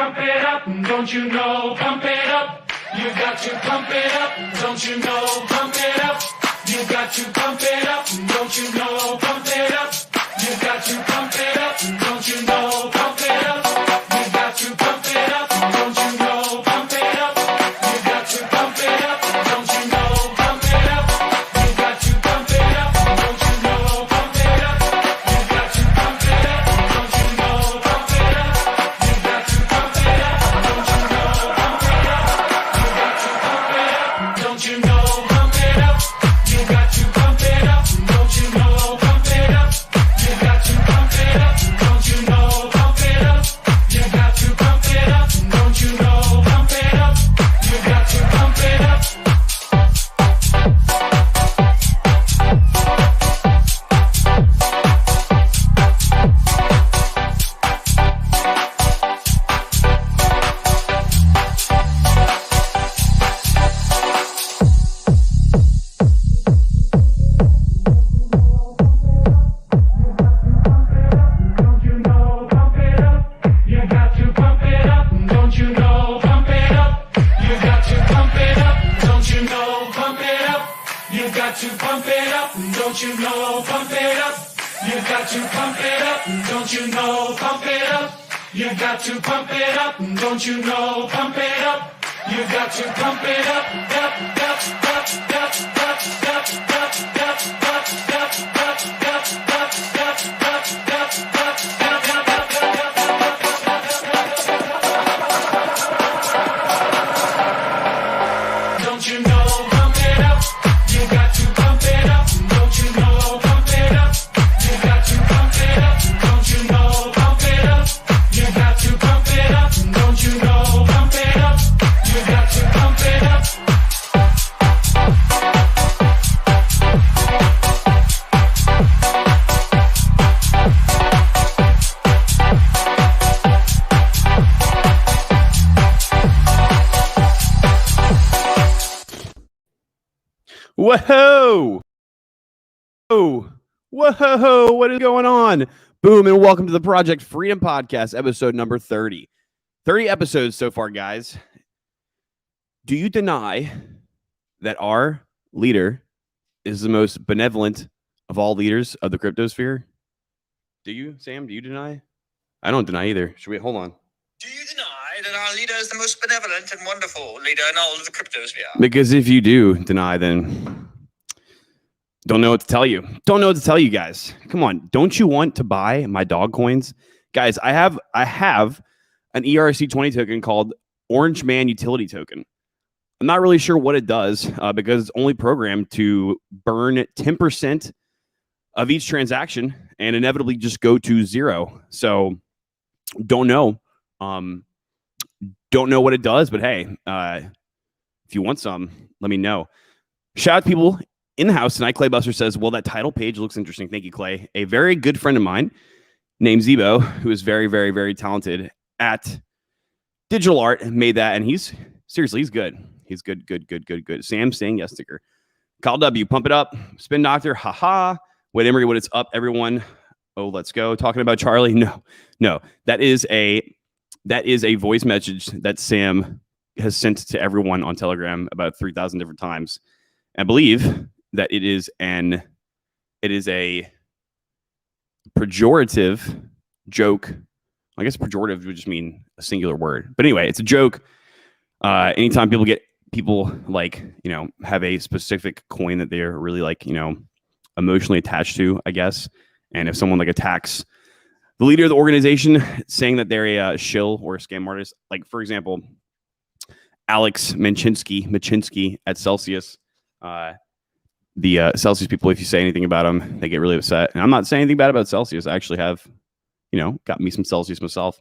pump it up, don't you know? Pump it up. You got to pump it up, don't you know? Pump it up. You got to pump it up, don't you know? Pump it up. You got to pump it up, don't you know? Pump it up. You got to pump it up, don't you know? Pump it up. You got to pump it up, don't you know? Pump it up. You got to pump it up, don't you know? Pump it up. You got to pump it up, don't you know? Pump it up. You got to pump it up, don't you know? Pump it up. You got to pump it up, don't you know? Pump it up. You got to pump it up, don't you know? Pump it up. You got to pump it up, don't you know? Pump it up. You got to pump it up, don't you know? Pump it up. You got to pump it up. Don't you know? Pump it up. You got to pump it up, don't you know? Pump it up. You got to pump it up, don't you know? Pump it up. You got to pump it up, don't you know? Pump it up. You got to pump it up, don't you know? Pump it up. You got to pump it up, don't you know? Pump it up. You got to pump it up, up, up, up, up, up, up, up, up, up, up, don't you know? Pump it up. You got to pump it up, don't you know? Pump it up. You got to pump it up, don't you know? Pump it up. You got to pump it up, don't you know? Pump it up. You got to pump it up. Whoa! Whoa! Whoa! What is going on? Boom, and welcome to the Project Freedom Podcast, episode number 30. 30 episodes so far, guys. Do you deny that our leader is the most benevolent of all leaders of the cryptosphere? Do you, Sam? Do you deny? I don't deny either. Should we hold on? Do you deny that our leader is the most benevolent and wonderful leader in all of the cryptosphere? Because if you do deny, then don't know what to tell you. Don't know what to tell you guys. Come on. Don't you want to buy my dog coins? Guys, I have an ERC20 token called Orange Man Utility Token. I'm not really sure what it does because it's only programmed to burn 10% of each transaction and inevitably just go to zero. So don't know. Don't know what it does, but hey, if you want some, let me know. Shout out to people in the house tonight. Clay Buster says, well, that title page looks interesting. Thank you, Clay. A very good friend of mine named Zebo, who is very, very, very talented at digital art, made that. And he's good. He's good. Sam saying yes sticker. Kyle W, pump it up. Spin Doctor, haha. Wait, Emery, what is up, everyone? Oh, let's go. Talking about Charlie. No. That is a voice message that Sam has sent to everyone on Telegram about 3,000 different times. I believe that it is a pejorative joke. I guess pejorative would just mean a singular word. But anyway, it's a joke. Anytime people like, have a specific coin that they're really like, emotionally attached to, I guess. And if someone like attacks the leader of the organization saying that they're a shill or a scam artist, like for example, Alex Machinsky at Celsius, the Celsius people, if you say anything about them, they get really upset. And I'm not saying anything bad about Celsius. I actually have, got me some Celsius myself.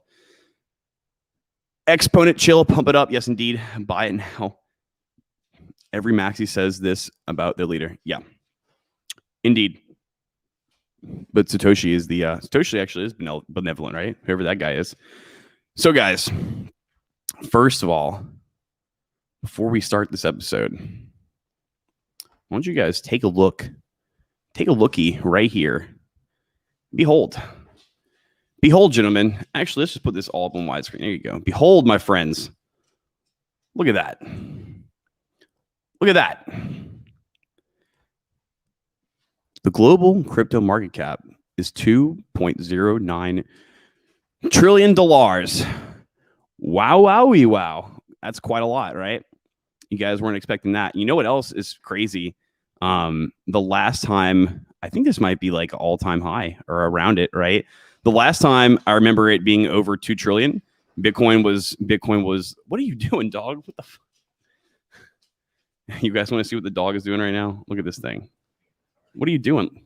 Exponent chill, pump it up. Yes, indeed. Buy it now. Every maxi says this about their leader. Yeah, indeed. But Satoshi is Satoshi actually is benevolent, right? Whoever that guy is. So guys, first of all, before we start this episode, why don't you guys take a looky right here. Behold, Behold, gentlemen. Actually, let's just put this all up on widescreen. There you go. Behold, my friends. Look at that. Look at that. The global crypto market cap is $2.09 trillion. Wow, wowie, wow. That's quite a lot, right? You guys weren't expecting that. You know what else is crazy? The last time, I think this might be like all-time high or around it, right? The last time I remember it being over 2 trillion, Bitcoin was, what are you doing, dog? What the You guys want to see what the dog is doing right now? Look at this thing. What are you doing?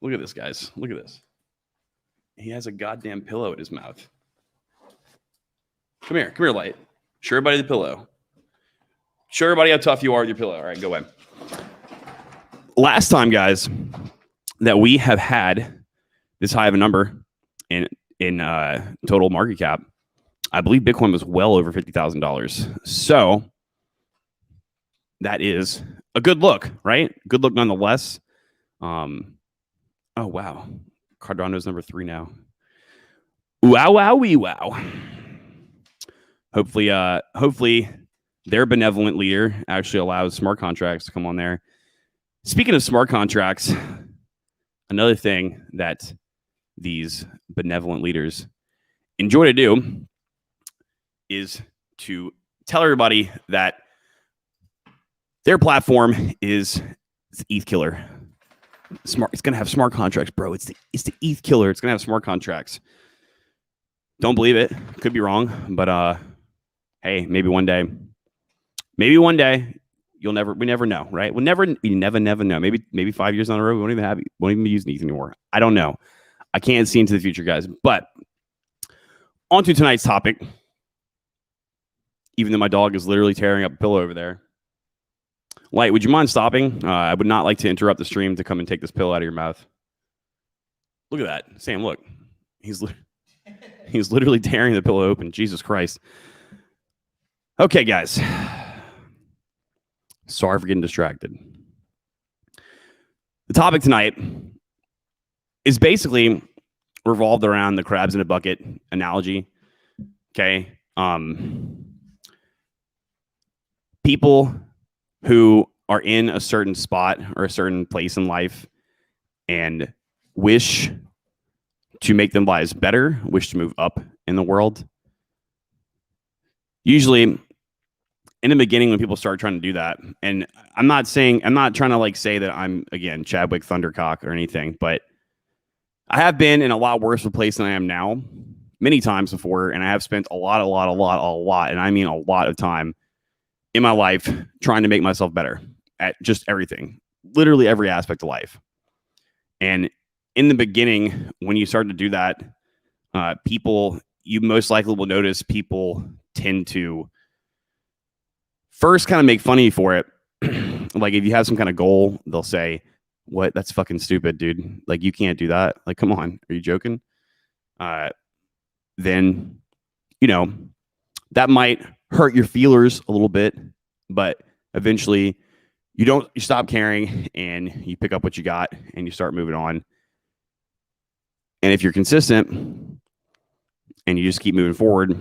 Look at this, guys. Look at this. He has a goddamn pillow in his mouth. Come here, Light. Show everybody the pillow. Show everybody how tough you are with your pillow. All right, go away. Last time, guys, that we have had this high of a number in total market cap, I believe Bitcoin was well over $50,000. So that is a good look, right? Good look nonetheless. Oh wow, Cardano's number 3 now. Wow, wowie, wow. Hopefully their benevolent leader actually allows smart contracts to come on there. Speaking of smart contracts, another thing that these benevolent leaders enjoy to do is to tell everybody that their platform is the ETH killer. Smart. It's gonna have smart contracts, bro. It's the ETH killer. It's gonna have smart contracts. Don't believe it. Could be wrong, but hey, maybe one day. Maybe one day we never know, right? We never know. Maybe 5 years down the road, we won't even be using ETH anymore. I don't know. I can't see into the future, guys. But on to tonight's topic. Even though my dog is literally tearing up a pillow over there. Light, would you mind stopping? I would not like to interrupt the stream to come and take this pillow out of your mouth. Look at that. Sam, look. He's literally tearing the pillow open. Jesus Christ. Okay, guys. Sorry for getting distracted. The topic tonight is basically revolved around the crabs in a bucket analogy. Okay. People who are in a certain spot or a certain place in life and wish to make their lives better, wish to move up in the world. Usually in the beginning when people start trying to do that, and I'm not trying to like say that I'm, again, Chadwick Thundercock or anything, but I have been in a lot worse of a place than I am now many times before, and I have spent a lot, and I mean a lot of time in my life trying to make myself better at just everything, literally every aspect of life. And in the beginning, when you start to do that, you most likely will notice people tend to first kind of make fun of you for it. Like if you have some kind of goal, they'll say, "What? That's fucking stupid, dude. Like you can't do that. Like, come on, are you joking?" Then, that might hurt your feelers a little bit, but eventually you stop caring and you pick up what you got and you start moving on. And if you're consistent and you just keep moving forward,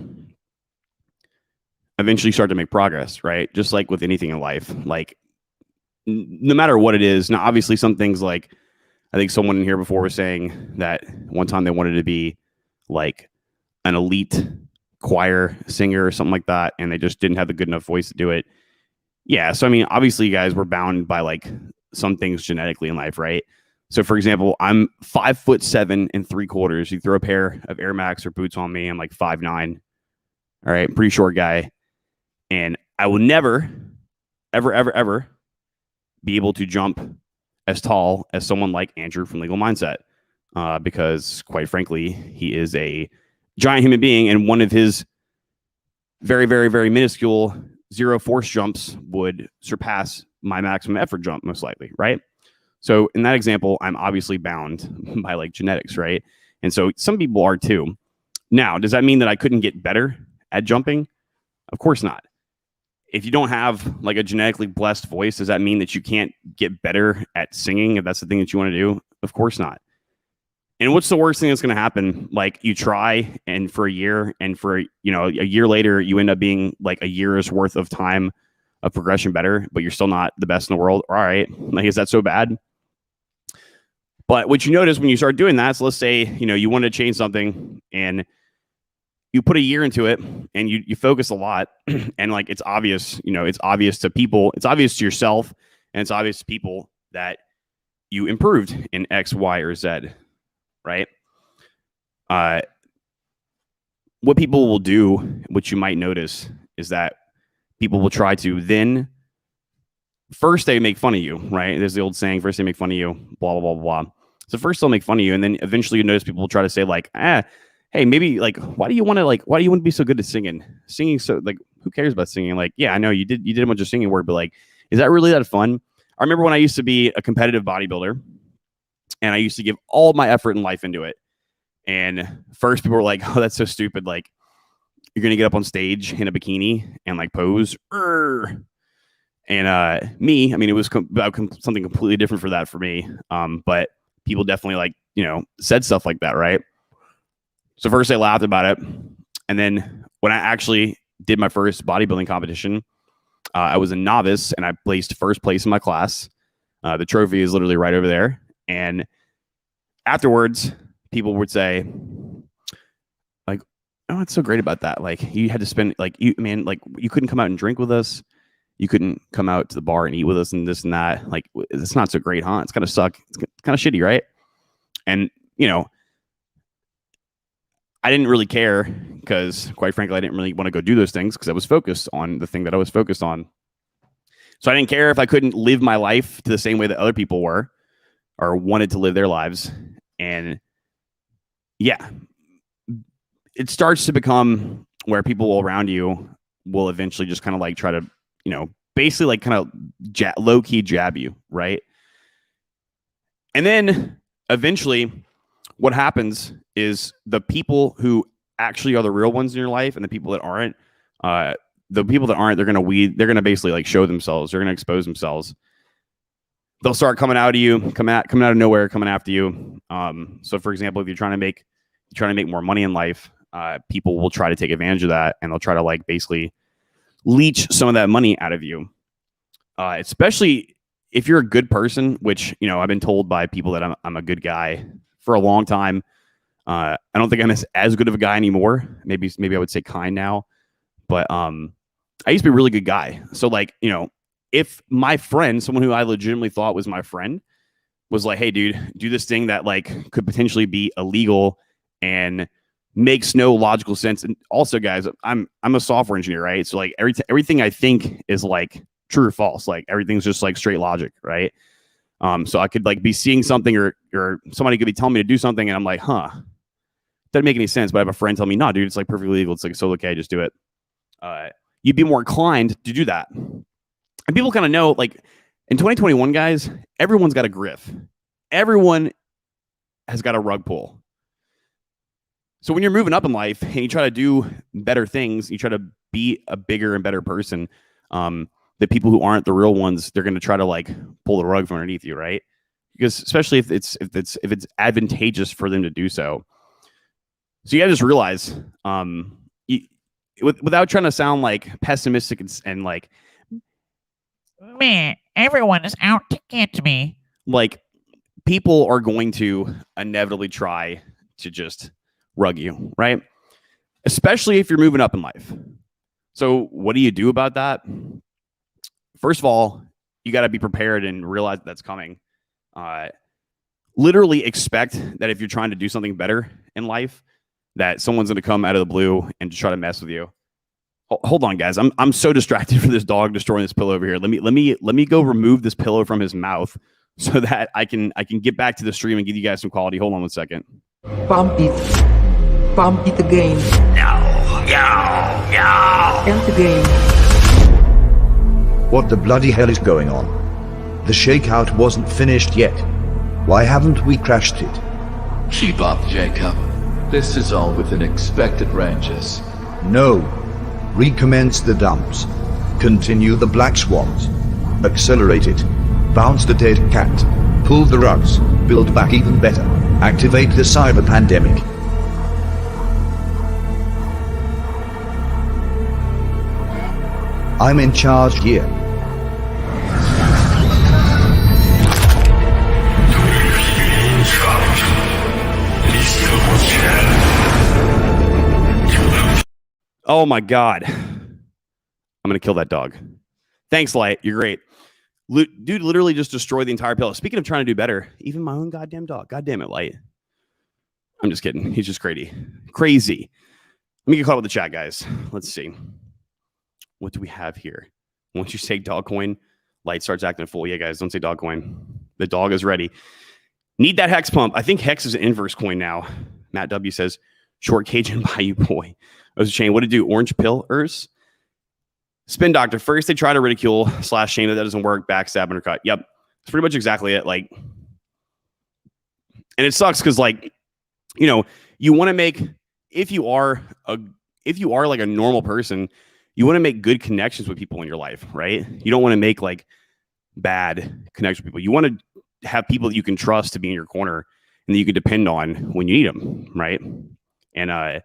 eventually you start to make progress, right? Just like with anything in life, like no matter what it is. Now, obviously some things, like I think someone in here before was saying that one time they wanted to be like an elite choir singer or something like that, and they just didn't have the good enough voice to do it. Yeah. So, I mean, obviously you guys were bound by like some things genetically in life, right? So for example, I'm 5'7" and 3/4. You throw a pair of Air Max or boots on me, I'm like 5'9". All right. Pretty short guy. And I will never, ever be able to jump as tall as someone like Andrew from Legal Mindset. Because quite frankly, he is a giant human being, and one of his very, very, very minuscule zero force jumps would surpass my maximum effort jump, most likely, right? So in that example, I'm obviously bound by like genetics, right? And so some people are too. Now, does that mean that I couldn't get better at jumping? Of course not. If you don't have like a genetically blessed voice, does that mean that you can't get better at singing if that's the thing that you want to do? Of course not. And what's the worst thing that's going to happen? Like you try and for a year and for, you know, a year later, you end up being like a year's worth of time of progression better, but you're still not the best in the world. All right. Like, is that so bad? But what you notice when you start doing that, so let's say, you know, you want to change something and you put a year into it and you focus a lot and like, it's obvious, you know, it's obvious to people, it's obvious to yourself, and it's obvious to people that you improved in X, Y, or Z. Right. What people will do, what you might notice, is that people will try to then first they make fun of you. Right. There's the old saying, first they make fun of you, blah, blah, blah, blah. So first they'll make fun of you. And then eventually you notice people will try to say like, hey, maybe like, why do you want to be so good at singing? So like, who cares about singing? Like, yeah, I know you did a bunch of singing work, but like, is that really that fun? I remember when I used to be a competitive bodybuilder. And I used to give all my effort and life into it. And first people were like, oh, that's so stupid. Like, you're going to get up on stage in a bikini and like pose. And me, I mean, it was something completely different for me. But people definitely like, you know, said stuff like that, right? So first they laughed about it. And then when I actually did my first bodybuilding competition, I was a novice and I placed first place in my class. The trophy is literally right over there. And afterwards, people would say, like, oh, what's so great about that? Like, you had to spend, like, you couldn't come out and drink with us. You couldn't come out to the bar and eat with us and this and that. Like, it's not so great, huh? It's kind of suck. It's kind of shitty, right? And, you know, I didn't really care because, quite frankly, I didn't really want to go do those things because I was focused on the thing that I was focused on. So I didn't care if I couldn't live my life to the same way that other people were or wanted to live their lives. And yeah, it starts to become where people around you will eventually just kind of like try to, you know, basically like kind of low key jab you. Right. And then eventually what happens is the people who actually are the real ones in your life and the people that aren't, they're going to basically like show themselves. They're going to expose themselves. They'll start coming out of you, coming out of nowhere, coming after you. So for example, if you're trying to make more money in life, people will try to take advantage of that, and they'll try to like basically leech some of that money out of you. Especially if you're a good person, which, you know, I've been told by people that I'm a good guy for a long time. I don't think I'm as good of a guy anymore. Maybe I would say kind now, but I used to be a really good guy. So like, you know, if my friend, someone who I legitimately thought was my friend, was like, hey, dude, do this thing that like could potentially be illegal and makes no logical sense. And also, guys, I'm a software engineer, right? So like everything I think is like true or false. Like everything's just like straight logic, right? So I could like be seeing something or somebody could be telling me to do something and I'm like, doesn't make any sense. But I have a friend tell me, no, dude, it's like perfectly legal. It's like, so okay, just do it. You'd be more inclined to do that. And people kind of know, like, in 2021, guys, everyone's got a griff. Everyone has got a rug pull. So when you're moving up in life and you try to do better things, you try to be a bigger and better person, the people who aren't the real ones, they're going to try to like pull the rug from underneath you, right? Because especially if it's advantageous for them to do so. So you got to just realize, without trying to sound like pessimistic and like, man, everyone is out to get me. Like, people are going to inevitably try to just rug you, right? Especially if you're moving up in life. So what do you do about that? First of all, you got to be prepared and realize that's coming. Literally expect that if you're trying to do something better in life, that someone's going to come out of the blue and try to mess with you. Hold on, guys. I'm so distracted for this dog destroying this pillow over here. Let me go remove this pillow from his mouth so that I can get back to the stream and give you guys some quality. Hold on 1 second. Pump it again. And again. What the bloody hell is going on? The shakeout wasn't finished yet. Why haven't we crashed it? Keep up, Jacob. This is all within expected ranges. No. Recommence the dumps. Continue the black swans. Accelerate it. Bounce the dead cat. Pull the rugs. Build back even better. Activate the cyber pandemic. I'm in charge here. Oh my God. I'm going to kill that dog. Thanks, Light. You're great. Dude literally just destroyed the entire pillow. Speaking of trying to do better, even my own goddamn dog. God damn it, Light. I'm just kidding. He's just crazy. Crazy. Let me get caught with the chat, guys. Let's see. What do we have here? Once you say dog coin, Light starts acting a fool. Yeah, guys, don't say dog coin. The dog is ready. Need that hex pump. I think hex is an inverse coin now. Matt W says, short Cajun Bayou boy. O's chain. What to do? Orange pillers? Spin doctor. First, they try to ridicule / shame that doesn't work. Backstab, undercut. Yep. It's pretty much exactly it. Like, and it sucks because, like, you know, you want to make, if you are like a normal person, you want to make good connections with people in your life, right? You don't want to make like bad connections with people. You want to have people that you can trust to be in your corner and that you can depend on when you need them, right? And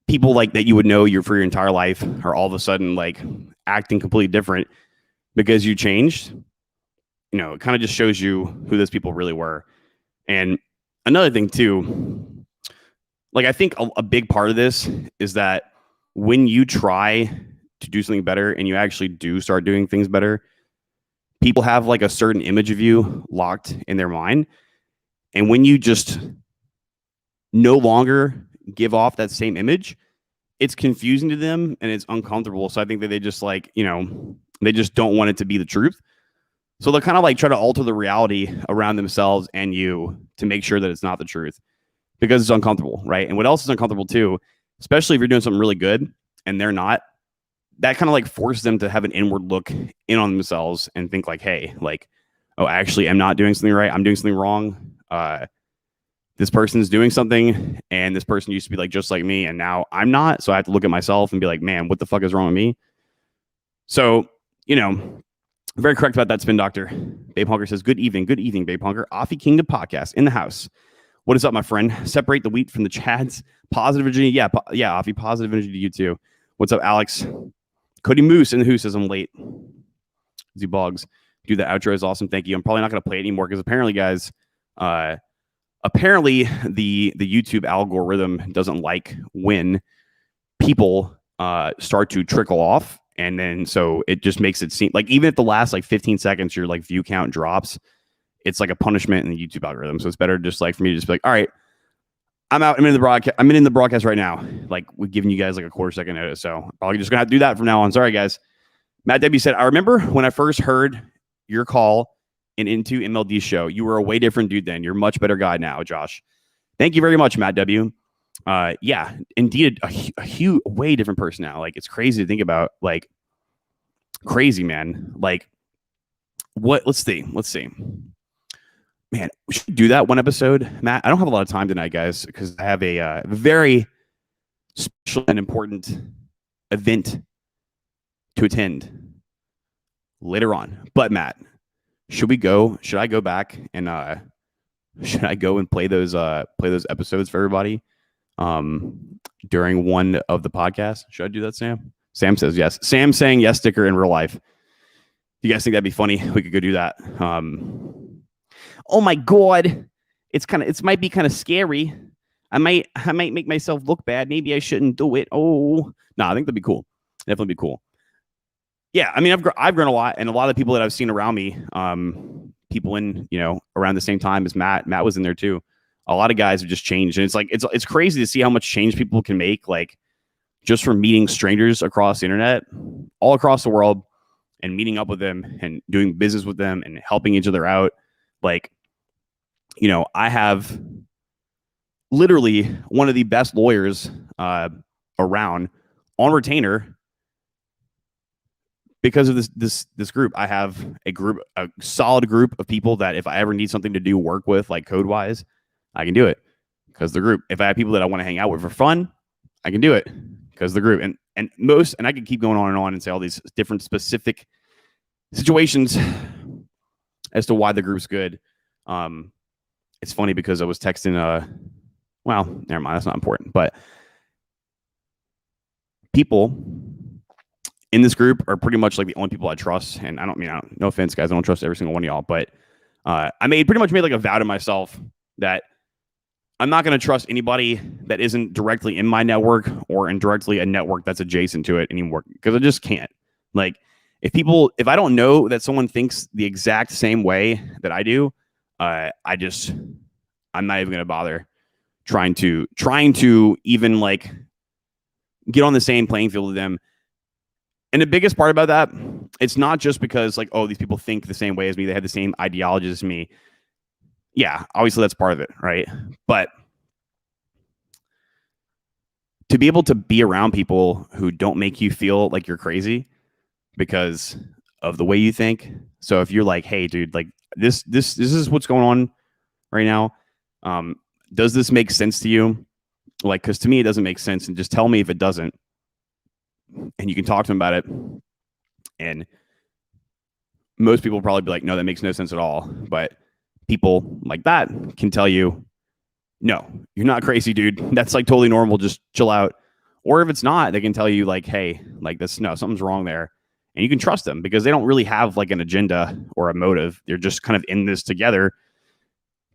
people like that you would know for your entire life are all of a sudden like acting completely different because you changed. You know, it kind of just shows you who those people really were. And another thing too, like I think a big part of this is that when you try to do something better and you actually do start doing things better, people have like a certain image of you locked in their mind. And when you just no longer give off that same image, it's confusing to them and it's uncomfortable. So I think that they just like, you know, they just don't want it to be the truth. So they'll kind of like try to alter the reality around themselves and you to make sure that it's not the truth because it's uncomfortable, right? And what else is uncomfortable too, especially if you're doing something really good and they're not, that kind of like forces them to have an inward look in on themselves and think like, hey, like, oh, actually, I'm not doing something right. I'm doing something wrong. This person's doing something and this person used to be like just like me and now I'm not. So I have to look at myself and be like, man, what the fuck is wrong with me? So, you know, very correct about that, Spin Doctor. Babe Honker says, good evening, Babe Honker. Offie Kingdom podcast in the house. What is up, my friend? Separate the wheat from the chads. Positive energy. Yeah, Offie, positive energy to you too. What's up, Alex? Cody Moose in the who says I'm late. Z Boggs. Do the outro is awesome. Thank you. I'm probably not going to play it anymore because apparently, guys, apparently the YouTube algorithm doesn't like when people start to trickle off. And then so it just makes it seem like even if the last like 15 seconds your like view count drops, it's like a punishment in the YouTube algorithm. So it's better just like for me to just be like, all right, I'm out. I'm in the broadcast right now. Like we're giving you guys like a quarter-second notice. So probably just gonna have to do that from now on. Sorry, guys. Matt W said, I remember when I first heard your call into MLD show. You were a way different dude then. You're a much better guy now, Josh. Thank you very much, Matt W. Yeah, indeed, a huge, way different person now. Like it's crazy to think about. Like crazy, man. Like what? Let's see. Man, we should do that one episode, Matt. I don't have a lot of time tonight, guys, because I have a very special and important event to attend later on. But Matt, should I go back and should I go and play those episodes for everybody during one of the podcasts? Should I do that, Sam? Sam says yes. Sam saying yes sticker in real life. You guys think that'd be funny? We could go do that. Oh my God. It might be kind of scary. I might make myself look bad. Maybe I shouldn't do it. Oh, no, I think that'd be cool. Definitely be cool. Yeah, I mean, I've grown a lot, and a lot of the people that I've seen around me, people in, you know, around the same time as Matt. Matt was in there too. A lot of guys have just changed, and it's like it's crazy to see how much change people can make, like just from meeting strangers across the internet, all across the world, and meeting up with them and doing business with them and helping each other out. Like, you know, I have literally one of the best lawyers around on retainer because of this group. I have a solid group of people that if I ever need something to do work with, like code wise, I can do it because the group. If I have people that I want to hang out with for fun, I can do it because the group. And I could keep going on and say all these different specific situations as to why the group's good. it's funny because I was texting well, never mind, that's not important, but people in this group are pretty much like the only people I trust. And no offense, guys, I don't trust every single one of y'all, but I pretty much made like a vow to myself that I'm not going to trust anybody that isn't directly in my network or indirectly a network that's adjacent to it anymore, because I just can't. Like, if I don't know that someone thinks the exact same way that I do, I'm not even going to bother trying to even like get on the same playing field with them. And the biggest part about that, it's not just because like, oh, these people think the same way as me, they have the same ideologies as me. Yeah, obviously that's part of it, right? But to be able to be around people who don't make you feel like you're crazy because of the way you think. So if you're like, hey, dude, like this is what's going on right now. Does this make sense to you? Like, because to me, it doesn't make sense. And just tell me if it doesn't. And you can talk to them about it. And most people will probably be like, no, that makes no sense at all. But people like that can tell you, no, you're not crazy, dude. That's like totally normal. Just chill out. Or if it's not, they can tell you like, hey, like something's wrong there. And you can trust them because they don't really have like an agenda or a motive. They're just kind of in this together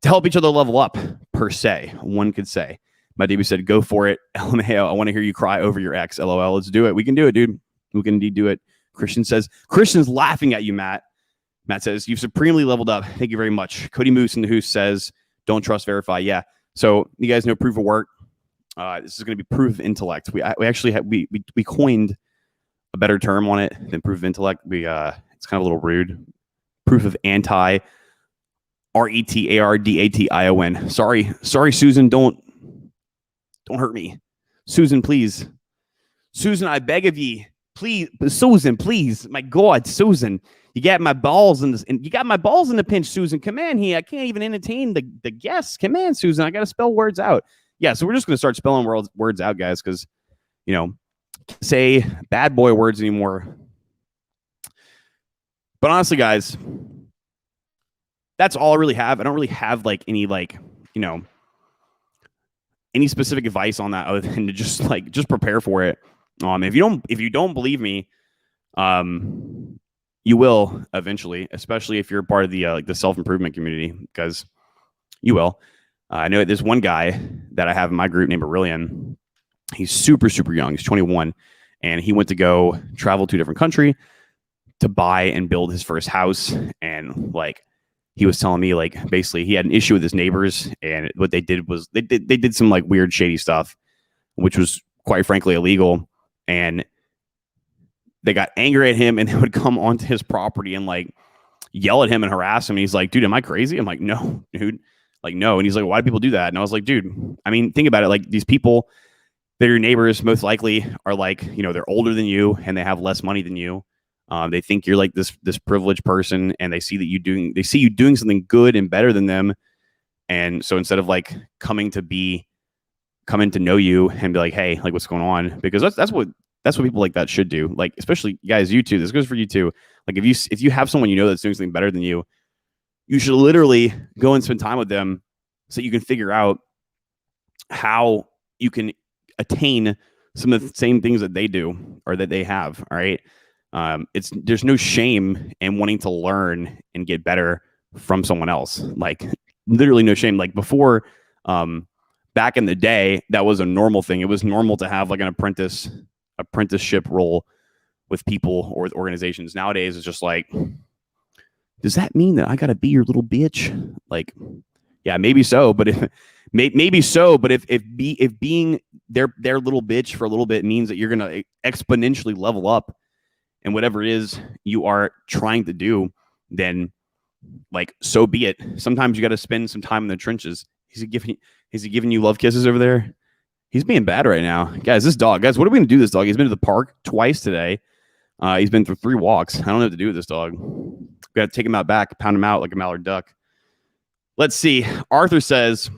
to help each other level up, per se, one could say. My DB said, go for it. LMAO, I want to hear you cry over your ex. LOL, let's do it. We can do it, dude. We can indeed do it. Christian says, Christian's laughing at you, Matt. Matt says, you've supremely leveled up. Thank you very much. Cody Moose in the Hoos says, don't trust, verify. Yeah. So you guys know proof of work. This is going to be proof of intellect. We actually we coined a better term on it than proof of intellect. It's kind of a little rude. Proof of anti. RETARDATION. Sorry, Susan. Don't hurt me. Susan, please. Susan, I beg of ye. Please, Susan, please. My God, Susan. You got my balls in this, and you got my balls in the pinch, Susan. Come in here. I can't even entertain the guests. Come in, Susan. I gotta spell words out. Yeah, so we're just gonna start spelling words out, guys, because say bad boy words anymore. But honestly, guys, that's all I really have. I don't really have like any any specific advice on that other than to just prepare for it. If you don't believe me, you will eventually, especially if you're part of the self-improvement community, because you will. I know there's one guy that I have in my group named Aurelian. He's super, super young. He's 21, and he went to go travel to a different country to buy and build his first house. And like, he was telling me, like, basically he had an issue with his neighbors, and what they did was they did some like weird, shady stuff, which was quite frankly illegal. And they got angry at him, and they would come onto his property and like yell at him and harass him. And he's like, dude, am I crazy? I'm like, no, dude. Like, no. And he's like, why do people do that? And I was like, dude, I mean, think about it. Like, these people, they're your neighbors, most likely are like, they're older than you and they have less money than you. They think you're like this privileged person, and they see you doing something good and better than them. And so instead of like coming to know you and be like, hey, like, what's going on? Because that's what people like that should do. Like, especially guys, you too. This goes for you too. Like, if you have someone that's doing something better than you, you should literally go and spend time with them so you can figure out how you can attain some of the same things that they do or that they have. All right. There's no shame in wanting to learn and get better from someone else. Like, literally no shame. Like, before, back in the day, that was a normal thing. It was normal to have like an apprenticeship role with people or with organizations. Nowadays, it's just like, does that mean that I gotta be your little bitch? Like, yeah, maybe so. But if being their little bitch for a little bit means that you're gonna exponentially level up and whatever it is you are trying to do, then like, so be it. Sometimes you got to spend some time in the trenches. Is he giving you love kisses over there? He's being bad right now, guys. What are we gonna do with this dog? He's been to the park twice today. He's been through 3 walks. I don't know what to do with this dog. We got to take him out back, pound him out like a mallard duck. Let's see. Arthur says,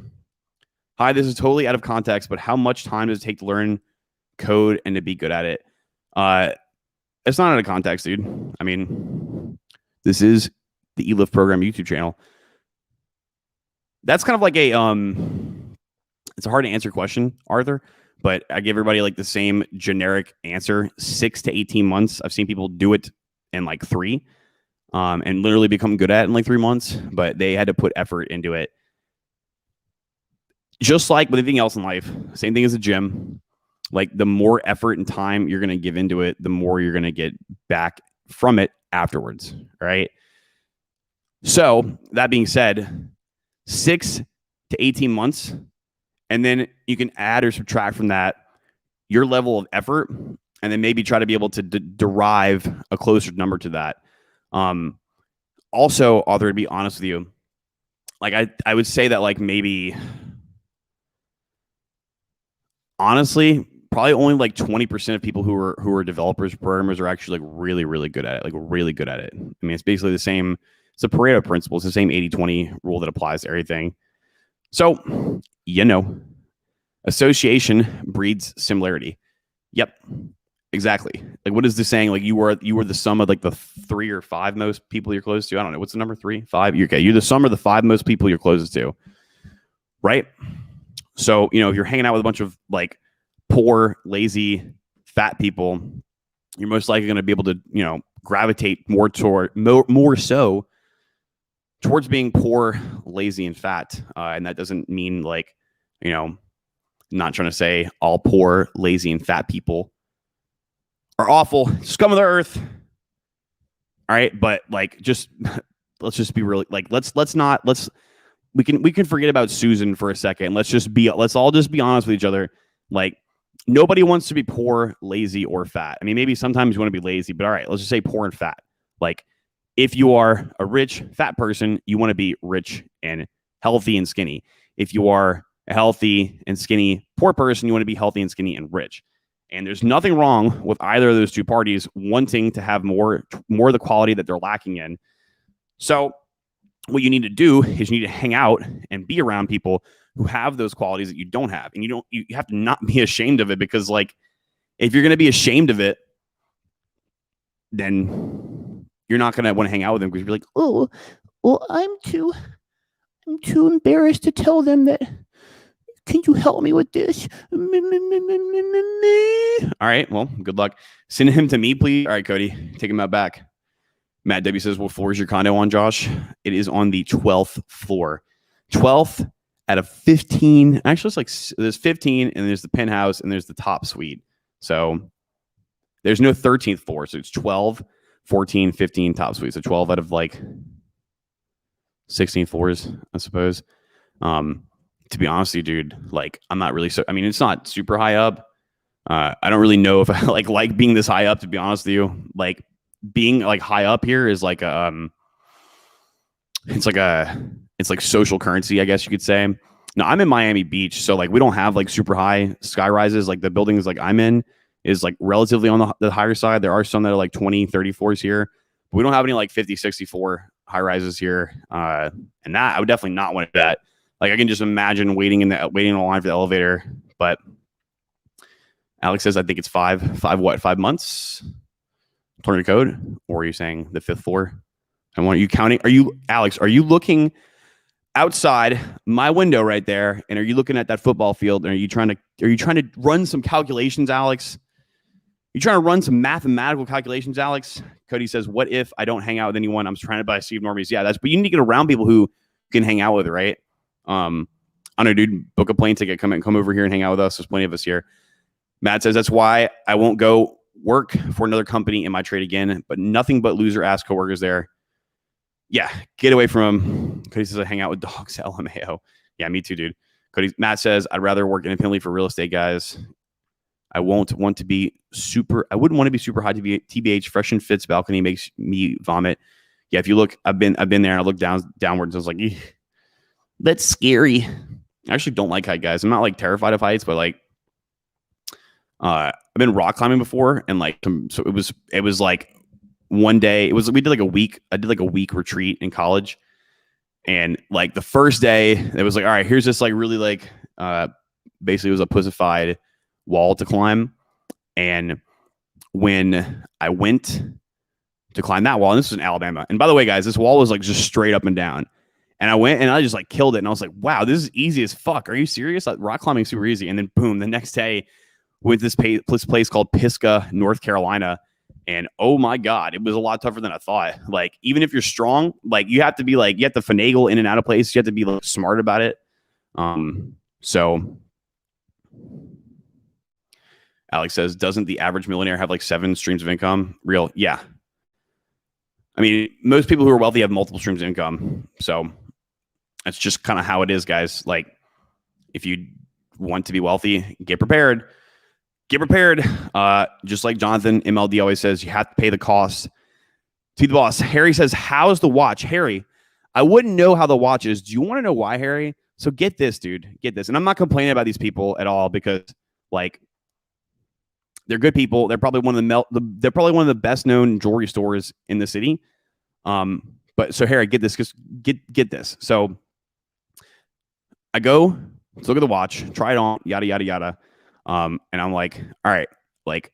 hi, this is totally out of context, but how much time does it take to learn code and to be good at it? It's not out of context, dude. I mean, this is the eLift program YouTube channel. that's kind of like a it's a hard to answer question, Arthur, but I give everybody like the same generic answer: 6 to 18 months. I've seen people do it in like 3, and literally become good at it in like 3 months, but they had to put effort into it. Just like with anything else in life, same thing as a gym. Like the more effort and time you're going to give into it, the more you're going to get back from it afterwards, right? So that being said, 6 to 18 months, and then you can add or subtract from that your level of effort, and then maybe try to be able to derive a closer number to that. Also, Arthur, to be honest with you, like I would say that like maybe, honestly, probably only like 20% of people who are developers, programmers are actually like really, really good at it, like really good at it. I mean, it's basically the same. It's a Pareto principle. It's the same 80-20 rule that applies to everything. So, association breeds similarity. Yep, exactly. Like, what is this saying? Like, you were the sum of like the 3 or 5 most people you're close to. I don't know. What's the number? 3, 5? Okay, you're the sum of the 5 most people you're closest to, right? So, if you're hanging out with a bunch of like poor, lazy, fat people, you're most likely going to be able to, gravitate more so towards being poor, lazy, and fat. And that doesn't mean like, not trying to say all poor, lazy, and fat people are awful, scum of the earth. All right, but like, let's just be really like, we can forget about Susan for a second. Let's all just be honest with each other. Like, nobody wants to be poor, lazy, or fat. I mean, maybe sometimes you want to be lazy, but all right, let's just say poor and fat. Like, if you are a rich, fat person, you want to be rich and healthy and skinny. If you are a healthy and skinny poor person, you want to be healthy and skinny and rich. And there's nothing wrong with either of those two parties wanting to have more of the quality that they're lacking in. So what you need to do is you need to hang out and be around people who have those qualities that you don't have. And you have to not be ashamed of it, because like, if you're going to be ashamed of it, then you're not going to want to hang out with them, because you're like, oh, well, I'm too embarrassed to tell them that. Can you help me with this? All right, well, good luck. Send him to me, please. All right, Cody, take him out back. Matt W says, what floor is your condo on, Josh? It is on the 12th floor. 12th out of 15. Actually, it's like there's 15, and there's the penthouse, and there's the top suite. So there's no 13th floor. So it's 12, 14, 15 top suite. So 12 out of like 16 floors, I suppose. To be honest with you, dude, like, I'm not really it's not super high up. I don't really know if I like being this high up, to be honest with you. Like, being like high up here is like it's like social currency, I guess you could say. No, I'm in Miami Beach, so like we don't have like super high sky rises. Like, the buildings like I'm in is like relatively on the higher side. There are some that are like 20, 30 floors here, but we don't have any like 50, 64 high rises here. And that I would definitely not want that. Like, I can just imagine waiting in the line for the elevator. But Alex says, I think it's 5 months. Turn the code, or are you saying the 5th floor? And what are you counting? Alex, are you looking outside my window right there? And are you looking at that football field? And are you trying to run some calculations, Alex? You trying to run some mathematical calculations, Alex? Cody says, what if I don't hang out with anyone? I'm surrounded by Steve normies. Yeah, but you need to get around people who can hang out with, right? I don't know, dude, book a plane ticket, come over here and hang out with us. There's plenty of us here. Matt says, that's why I won't go work for another company in my trade again, but nothing but loser ass coworkers there. Yeah, get away from him. Cody says, I hang out with dogs at LMAO. Yeah, me too, dude. Matt says, I'd rather work independently for real estate guys. I wouldn't want to be super high TBH. Fresh and Fits balcony makes me vomit. Yeah, if you look, I've been there and I look downwards. I was like, eeh. That's scary. I actually don't like height, guys. I'm not like terrified of heights, but like, I've been rock climbing before, and like, so it was like one day. We did like a week. I did like a week retreat in college, and like the first day, it was like, all right, here's this like really like, basically it was a pussified wall to climb, and when I went to climb that wall, and this was in Alabama, and by the way, guys, this wall was like just straight up and down. And I went and I just like killed it. And I was like, wow, this is easy as fuck. Are you serious? Like, rock climbing is super easy. And then boom, the next day with this place called Pisgah, North Carolina. And oh my God, it was a lot tougher than I thought. Like, even if you're strong, like you have to finagle in and out of place. You have to be like smart about it. So Alex says, doesn't the average millionaire have like 7 streams of income? Real? Yeah. I mean, most people who are wealthy have multiple streams of income. So that's just kind of how it is, guys. Like, if you want to be wealthy, get prepared. Get prepared. Just like Jonathan MLD always says, you have to pay the cost to the boss. Harry says, how's the watch? Harry, I wouldn't know how the watch is. Do you want to know why, Harry? So get this, dude. Get this. And I'm not complaining about these people at all because, like, they're good people. They're probably one of the best known jewelry stores in the city. But so Harry, get this. Just get this. So I go look at the watch, try it on, yada yada yada. And I'm like, all right, like,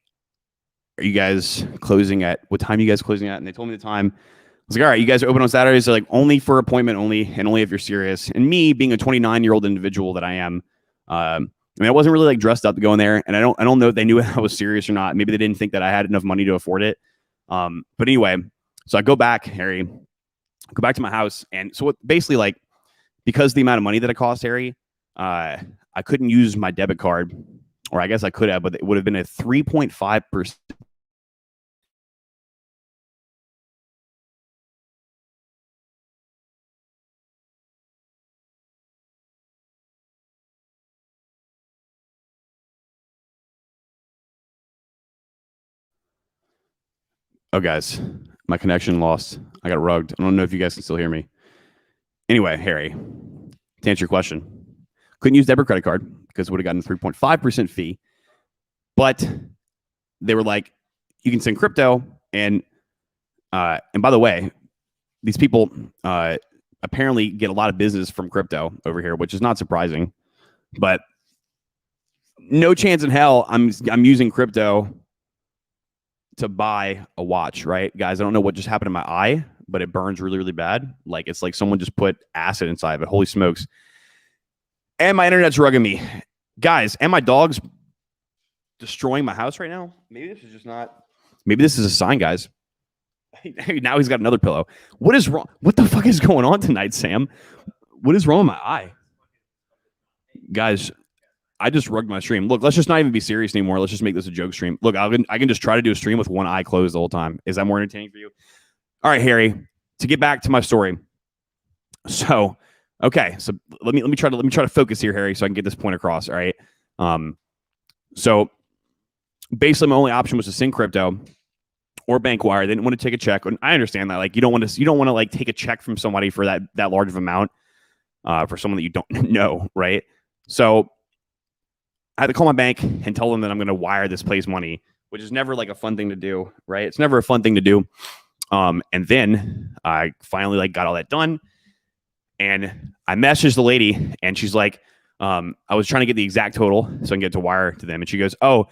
are you guys closing at what time? Are you guys closing at? And they told me the time. I was like, all right, you guys are open on Saturdays. They're like, only for appointment only, and only if you're serious. And me being a 29-year-old individual that I am, I mean, I wasn't really like dressed up to go in there, and I don't know if they knew I was serious or not. Maybe they didn't think that I had enough money to afford it. But anyway, so I go back, Harry, go back to my house, and so basically, like, because the amount of money that it cost, Harry, I couldn't use my debit card, or I guess I could have, but it would have been a 3.5%. Oh, guys, my connection lost. I got rugged. I don't know if you guys can still hear me. Anyway, Harry, to answer your question, couldn't use debit credit card because it would have gotten a 3.5% fee. But they were like, you can send crypto. And by the way, these people apparently get a lot of business from crypto over here, which is not surprising. But no chance in hell I'm using crypto to buy a watch, right? Guys, I don't know what just happened to my eye, but it burns really, really bad. Like, it's like someone just put acid inside of it. Holy smokes. And my internet's rugging me. Guys, and my dog's destroying my house right now. Maybe this is a sign, guys. Now he's got another pillow. What is wrong? What the fuck is going on tonight, Sam? What is wrong with my eye? Guys, I just rugged my stream. Look, let's just not even be serious anymore. Let's just make this a joke stream. Look, I can just try to do a stream with one eye closed the whole time. Is that more entertaining for you? All right, Harry, to get back to my story. So, okay, so let me try to focus here, Harry, so I can get this point across. All right. So basically my only option was to send crypto or bank wire. They didn't want to take a check. And I understand that. Like, you don't want to like take a check from somebody for that large of amount for someone that you don't know, right? So I had to call my bank and tell them that I'm going to wire this place money, which is never like a fun thing to do, right? It's never a fun thing to do. And then I finally like got all that done, and I messaged the lady, and she's like, I was trying to get the exact total so I can get to wire to them. And she goes, oh,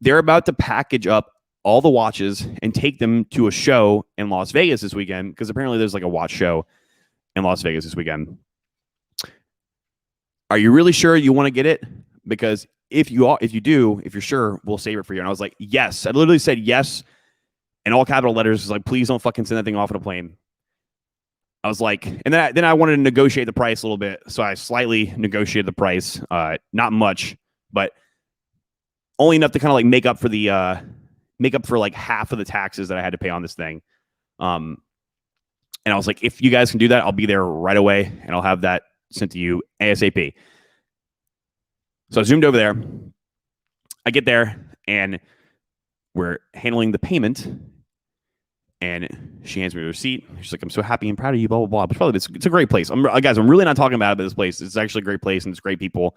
they're about to package up all the watches and take them to a show in Las Vegas this weekend, because apparently there's like a watch show in Las Vegas this weekend. Are you really sure you want to get it? Because if you're sure, we'll save it for you. And I was like, yes. I literally said yes in all capital letters. It's like, please don't fucking send that thing off on a plane. I was like, and then I wanted to negotiate the price a little bit. So I slightly negotiated the price. Not much, but only enough to kind of like make up for like half of the taxes that I had to pay on this thing. And I was like, if you guys can do that, I'll be there right away, and I'll have that sent to you ASAP. So I zoomed over there. I get there, and we're handling the payment, and she hands me the receipt. She's like, I'm so happy and proud of you, blah, blah, blah. It's a great place. Guys, I'm really not talking about this place. It's actually a great place, and it's great people.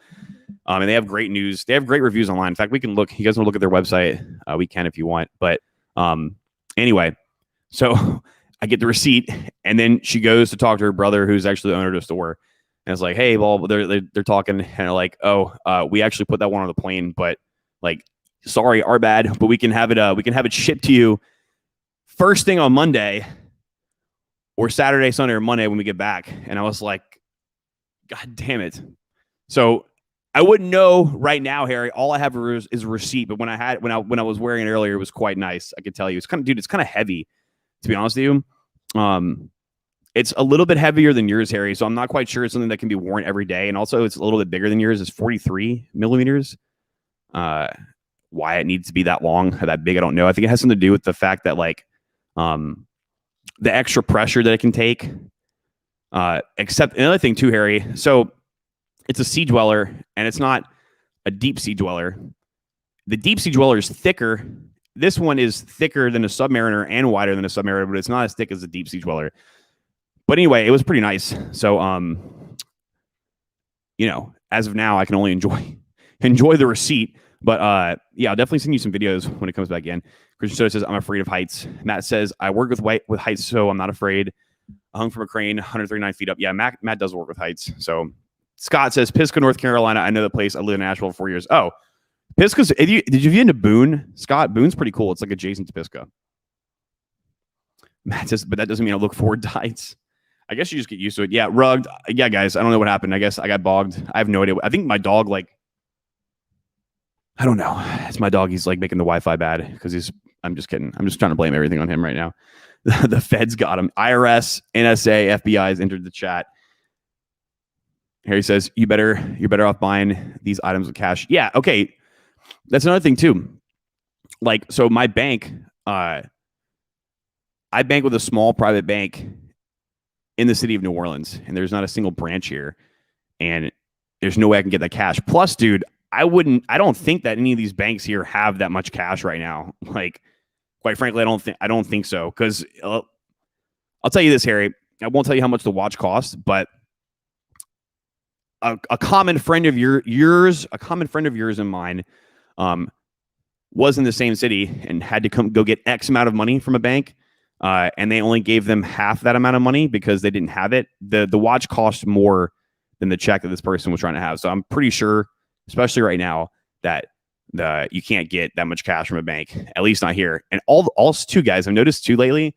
And they have great news. They have great reviews online. In fact, we can look. You guys want to look at their website? We can if you want. But anyway, so I get the receipt, and then she goes to talk to her brother, who's actually the owner of the store. And it's like, hey, well, they're talking, and they're like, oh, we actually put that one on the plane, but like, sorry, our bad, but we can have it shipped to you first thing on Monday, or Saturday, Sunday, or Monday when we get back. And I was like, God damn it. So I wouldn't know right now, Harry. All I have is a receipt. But when I was wearing it earlier, it was quite nice. I could tell you. It's kind of heavy, to be honest with you. It's a little bit heavier than yours, Harry. So I'm not quite sure it's something that can be worn every day. And also, it's a little bit bigger than yours. It's 43 millimeters. Why it needs to be that long, that big, I don't know. I think it has something to do with the fact that the extra pressure that it can take. Except another thing too, Harry. So it's a sea dweller, and it's not a deep sea dweller. The deep sea dweller is thicker. This one is thicker than a Submariner and wider than a Submariner, but it's not as thick as a deep sea dweller. But anyway, it was pretty nice. So, as of now, I can only enjoy the receipt. But yeah, I'll definitely send you some videos when it comes back in. Christian Soto says, I'm afraid of heights. Matt says, I work with heights, so I'm not afraid. I hung from a crane, 139 feet up. Yeah, Matt does work with heights. So Scott says, Pisgah, North Carolina. I know the place. I lived in Nashville for 4 years. Oh, Pisgah's, did you get into Boone? Scott, Boone's pretty cool. It's like adjacent to Pisgah. Matt says, but that doesn't mean I look forward to heights. I guess you just get used to it. Yeah, rugged. Yeah, guys, I don't know what happened. I guess I got bogged. I have no idea. I think my dog, I don't know. It's my dog. He's making the Wi-Fi bad because I'm just kidding. I'm just trying to blame everything on him right now. The feds got him. IRS, NSA, FBI has entered the chat. Harry says, you're better off buying these items with cash. Yeah, okay. That's another thing too. So my bank, I bank with a small private bank in the city of New Orleans, and there's not a single branch here, and there's no way I can get that cash. Plus, dude, I don't think that any of these banks here have that much cash right now. Quite frankly, I don't think so. Because I'll tell you this, Harry. I won't tell you how much the watch costs, but a common friend of yours and mine, was in the same city and had to go get X amount of money from a bank, and they only gave them half that amount of money because they didn't have it. The watch cost more than the check that this person was trying to have. So I'm pretty sure, especially right now, that you can't get that much cash from a bank, at least not here. And also too, guys, I've noticed too lately,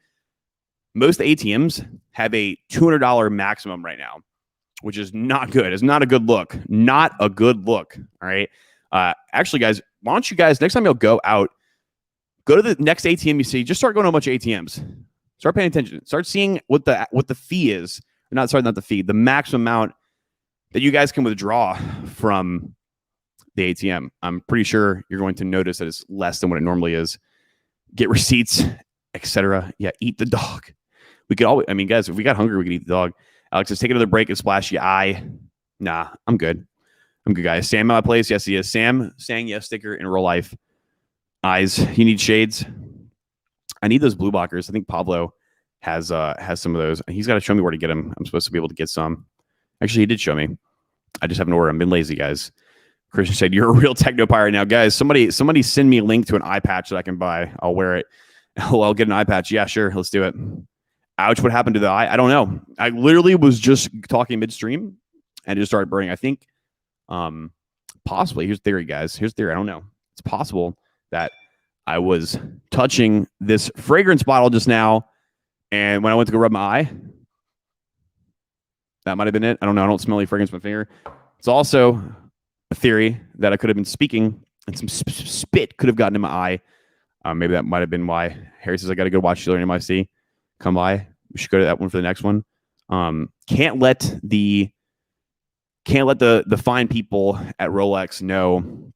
most ATMs have a $200 maximum right now, which is not good. It's not a good look. Not a good look. All right. Actually, guys, why don't you guys, next time you'll go out, go to the next ATM you see, just start going to a bunch of ATMs. Start paying attention. Start seeing what the fee is. Not the fee, the maximum amount that you guys can withdraw from the ATM. I'm pretty sure you're going to notice that it's less than what it normally is. Get receipts, etc. Yeah, eat the dog. We could always, guys, if we got hungry, we could eat the dog. Alex says, take another break and splash your eye. Nah, I'm good. Guys. Sam at my place. Yes, he is. Sam saying yes sticker in real life. Eyes. You need shades. I need those blue blockers. I think Pablo has some of those. He's got to show me where to get them. I'm supposed to be able to get some. Actually, he did show me. I just haven't ordered. I've been lazy, guys. Christian said, you're a real techno pirate now. Guys, somebody send me a link to an eye patch that I can buy. I'll wear it. I'll get an eye patch. Yeah, sure. Let's do it. Ouch, what happened to the eye? I don't know. I literally was just talking midstream and it just started burning. I think possibly, here's theory, guys. Here's theory. I don't know. It's possible that I was touching this fragrance bottle just now, and when I went to go rub my eye, that might have been it. I don't know. I don't smell any fragrance in my finger. It's also a theory that I could have been speaking and some spit could have gotten in my eye. Maybe that might have been why. Harry says, I got to go watch Chiller in MIC. Come by. We should go to that one for the next one. Can't let the fine people at Rolex know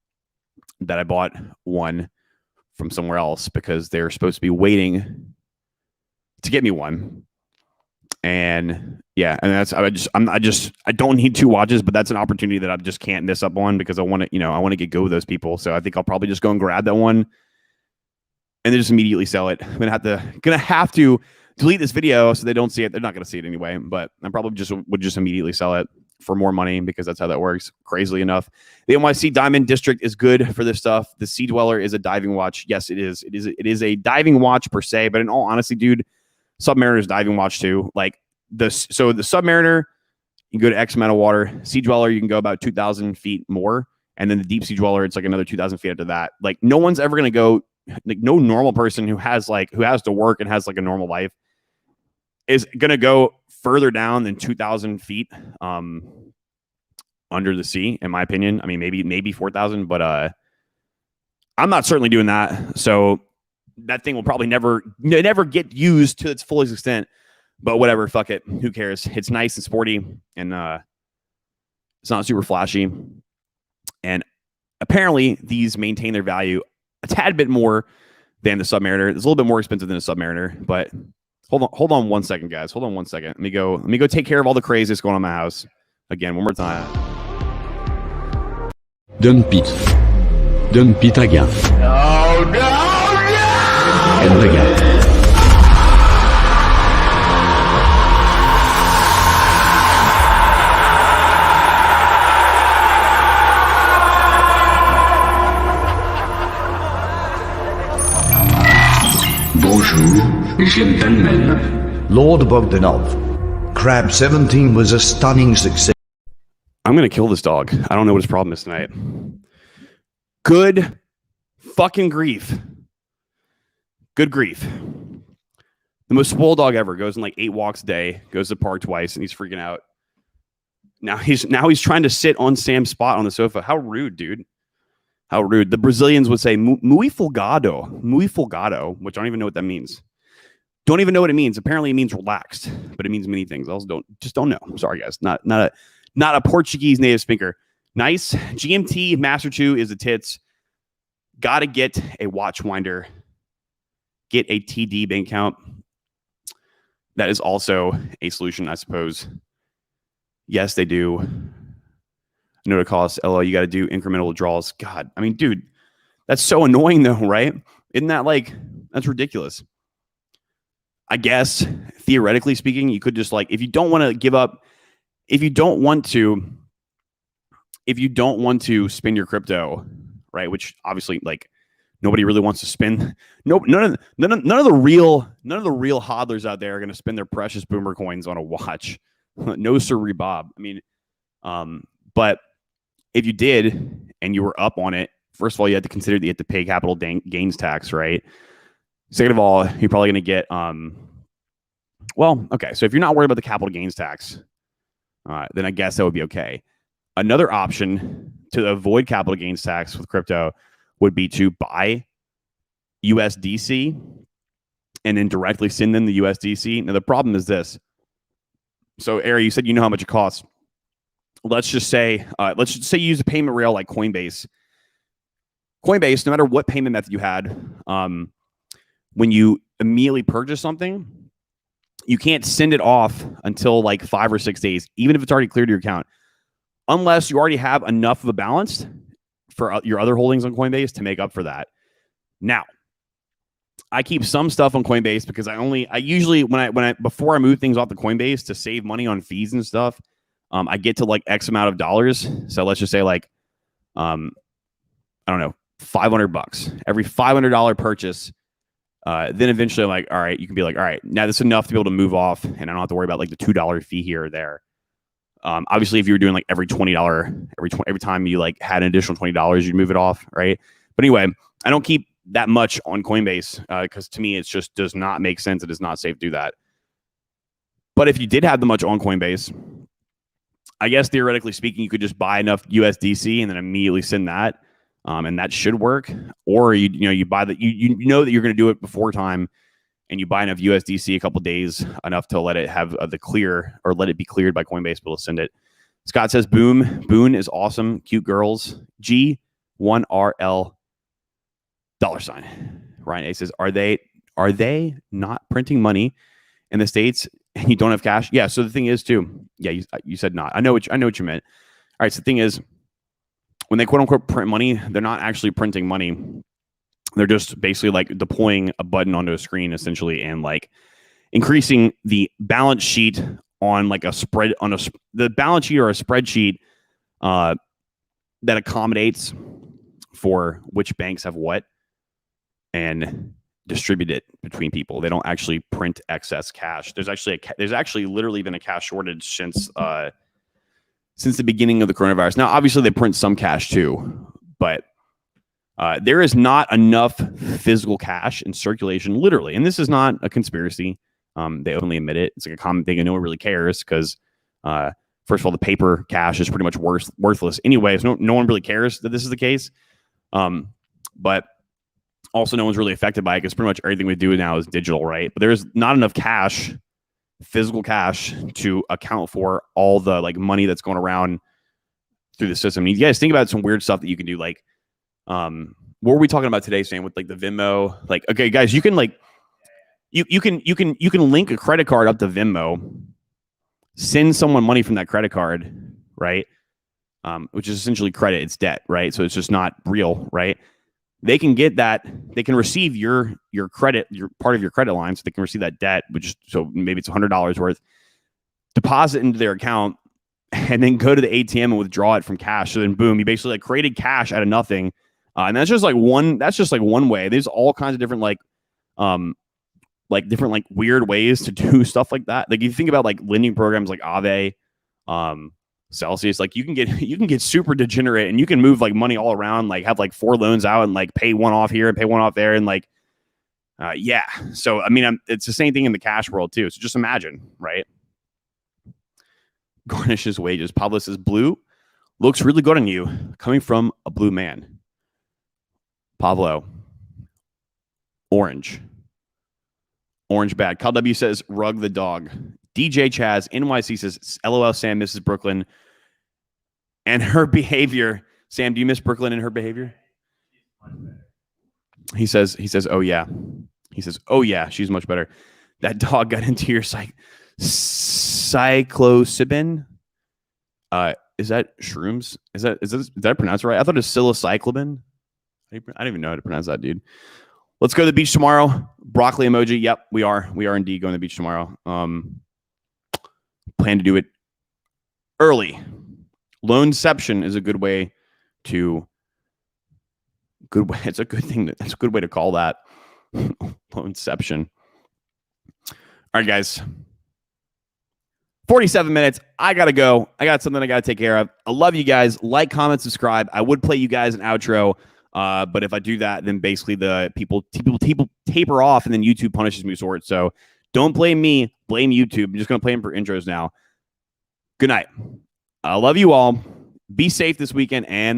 that I bought one from somewhere else because they're supposed to be waiting to get me one. And yeah, and that's I don't need two watches, but that's an opportunity that I just can't miss up on because I want to get go with those people. So I think I'll probably just go and grab that one and then just immediately sell it. I'm gonna have to delete this video so they don't see it. They're not gonna see it anyway, but I probably would just immediately sell it for more money because that's how that works. Crazily enough, the NYC Diamond District is good for this stuff. The Sea Dweller is a diving watch. Yes, it is. It is a diving watch per se, but in all honesty, dude, Submariner is diving watch too. The Submariner, you can go to X amount of water. Sea Dweller, you can go about 2,000 feet more, and then the Deep Sea Dweller, it's another 2,000 feet after that. No one's ever gonna go. No normal person who has to work and has a normal life is going to go further down than 2,000 feet under the sea, in my opinion. I mean, maybe 4,000, but I'm not certainly doing that. So that thing will probably never get used to its fullest extent. But whatever, fuck it. Who cares? It's nice and sporty, and it's not super flashy. And apparently, these maintain their value a tad bit more than the Submariner. It's a little bit more expensive than a Submariner, but hold on 1 second, guys. Hold on 1 second. Let me go take care of all the craziness going on in my house. Again, one more time. Dump it. Dump it again. No, no, no! And again. Bonjour, gentlemen. Lord Bogdanov, Crab 17 was a stunning success. I'm going to kill this dog. I don't know what his problem is tonight. Good fucking grief. Good grief. The most spoiled dog ever. Goes in like 8 walks a day. Goes to the park twice, and he's freaking out. Now he's trying to sit on Sam's spot on the sofa. How rude, dude. How rude. The Brazilians would say, muy folgado, which I don't even know what that means. Don't even know what it means. Apparently it means relaxed, but it means many things. I also don't know. I'm sorry, guys. Not a Portuguese native speaker. Nice. GMT Master 2 is the tits. Got to get a watch winder. Get a TD bank account. That is also a solution, I suppose. Yes, they do. I know it costs. LO, you got to do incremental withdrawals. God, I mean, dude, that's so annoying though, right? Isn't that that's ridiculous? I guess, theoretically speaking, you could just if you don't want to give up, if you don't want to spend your crypto, right? Which obviously nobody really wants to spend. None of the real hodlers out there are going to spend their precious boomer coins on a watch. No sirree, Bob. I mean, but if you did and you were up on it, first of all, you had to consider that you had to pay capital gains tax, right? Second of all, you're probably going to get okay. So if you're not worried about the capital gains tax, then I guess that would be okay. Another option to avoid capital gains tax with crypto would be to buy USDC and then directly send them the USDC. Now, the problem is this. So, Ari, you said you know how much it costs. Let's just say you use a payment rail like Coinbase. Coinbase, no matter what payment method you had, when you immediately purchase something, you can't send it off until 5 or 6 days, even if it's already cleared your account, unless you already have enough of a balance for your other holdings on Coinbase to make up for that. Now, I keep some stuff on Coinbase because I usually before I move things off the Coinbase to save money on fees and stuff, I get to X amount of dollars. So let's just say I don't know, $500. Every $500 purchase, then eventually I'm all right, you can be all right, now that's enough to be able to move off, and I don't have to worry about the $2 fee here or there. Obviously, if you were doing every $20, every time you had an additional $20, you'd move it off, right? But anyway, I don't keep that much on Coinbase because to me, it just does not make sense. It is not safe to do that. But if you did have the much on Coinbase, I guess theoretically speaking, you could just buy enough USDC and then immediately send that, and that should work. Or you buy that you know that you're going to do it before time, and you buy enough USDC a couple days enough to let it have the clear, or let it be cleared by Coinbase, but we'll send it. Scott says, Boone is awesome. Cute girls. G1RL $. Ryan A says, are they not printing money in the States and you don't have cash? Yeah. So the thing is too, yeah, you said not. I know what you meant. All right. So the thing is, when they quote unquote print money, they're not actually printing money. They're just basically deploying a button onto a screen essentially, and increasing the balance sheet on the balance sheet or a spreadsheet that accommodates for which banks have what, and distribute it between people. They don't actually print excess cash. There's actually literally been a cash shortage since the beginning of the coronavirus. Now, obviously, they print some cash too, but there is not enough physical cash in circulation, literally. And this is not a conspiracy. They openly admit it. It's like a common thing, and no one really cares because, first of all, the paper cash is pretty much worthless anyway. So no one really cares that this is the case. But also, no one's really affected by it because pretty much everything we do now is digital, right? But there's not enough cash, physical cash, to account for all the like money that's going around through the system. And you guys think about some weird stuff that you can do, like, what were we talking about today, Sam? With like the Venmo, like, okay, guys, you can like, you can link a credit card up to Venmo, send someone money from that credit card, right? Which is essentially credit. It's debt, right? So it's just not real, right? They can get that. They can receive your credit, your part of your credit line, so they can receive that debt, which so maybe it's $100 worth, deposit into their account, and then go to the ATM and withdraw it from cash. So then, boom, you basically like created cash out of nothing, and that's just like one. That's just like one way. There's all kinds of different different like weird ways to do stuff like that. Like you think about like lending programs like Aave, Celsius, like you can get super degenerate and you can move like money all around, like have like 4 loans out and like pay one off here and pay one off there. And like, yeah. So, I mean, it's the same thing in the cash world too. So just imagine, right? Garnishes wages. Pablo says, blue looks really good on you, coming from a blue man. Pablo, orange bad. Kyle W says, rug the dog. DJ Chaz, NYC says, LOL, Sam misses Brooklyn and her behavior. Sam, do you miss Brooklyn and her behavior? He says, oh yeah. He says, oh yeah, she's much better. That dog got into your psilocybin. Is that shrooms? Is that pronounced right? I thought it was psilocybin. I don't even know how to pronounce that, dude. Let's go to the beach tomorrow. Broccoli emoji. Yep, we are indeed going to the beach tomorrow. Plan to do it early. Loanception is a good way to it's a good thing. That's a good way to call that. Loanception. All right, guys. 47 minutes. I gotta go. I got something I gotta take care of. I love you guys. Like, comment, subscribe. I would play you guys an outro, but if I do that, then basically the people taper off, and then YouTube punishes me for it. So don't blame me. Blame YouTube. I'm just gonna play them for intros now. Good night. I love you all. Be safe this weekend, and